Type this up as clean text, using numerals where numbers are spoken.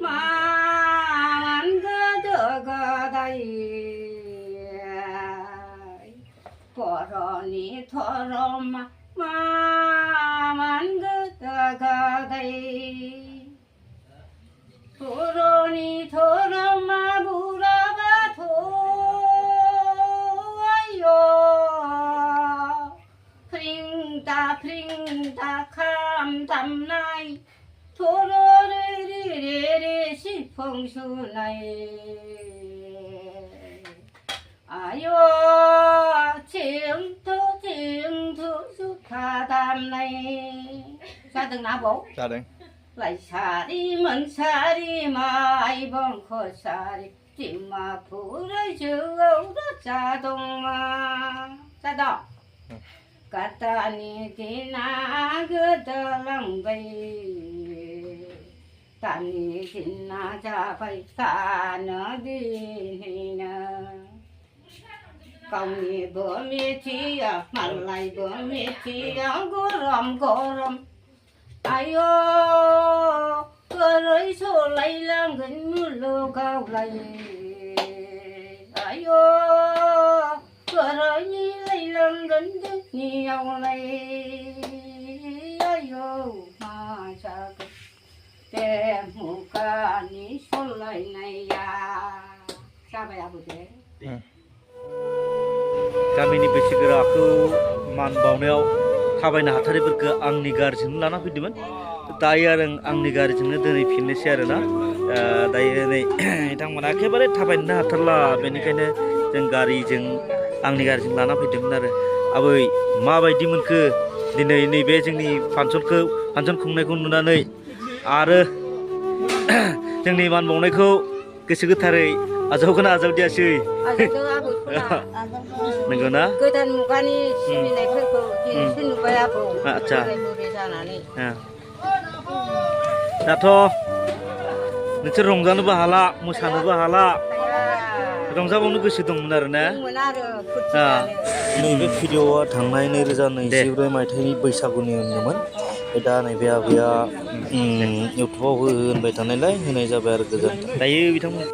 만 그더가다이 보러니 토로마 만 그더가다이 보러니 토로마 물어봐도 와요 프링다 감담나이 토로리리리리 시펑수나이 아요 징투 수카담나이 사등 나보 Dạ đấy. lại 사리 먼 사리 마이번 코사리 찜마 불을 주우러 자동마 자동 까따니 디나 그더랑베이 따니 디나 자바이 사너디니나 công bữa mi chi à mà lại bữa mi chi à gorom ai yo cơ rơi số lại lang gần mưa lô cao lại ai yo cơ rơi như lại lang gần đất nhiều lại ai yo mà cha cái muka ni số lại này ya sao vậy abu thế गामिनि बैसोगोराखौ मान बावनायाव थाबायनो हाथारिफोरखौ आंनि गारिजोंनो लाना फैदोंमोन दायो आरो आंनि गारिजोंनो दोनहैफिननोसै आरोना दायो नै बिथांमोना एखेबारे थाबायनो हाथारला बेनिखायनो जों गारिजों आंनि गारिजों लाना फैदोंमोन आरो आबै माबायदि मोनखो दिनै नैबे जोंनि फांसन खुंनायखौ नुनानै आरो जोंनि मान बावनायखौ गोसो गोथारै आजावगोना आजावदियासै नंगौ ना गोदान मुगानि सिबिनायफोरखौ दिनैसो नुबाय आबौ आच्छा बुरै जानानै दाथ' नोंसोर रंजानोबो हाला मोसानोबो हाला रंजाबावनो गोसो दंमोन आरो ना नैबे भिडिअ'आ थांनाय 2024 मायथाइनि बैसागुनिमोन दा नैबे आबैया इउटुबाव होनबाय थानायलाय होनाय जाबाय आरो गोजोन्थों दायो बिथांमोन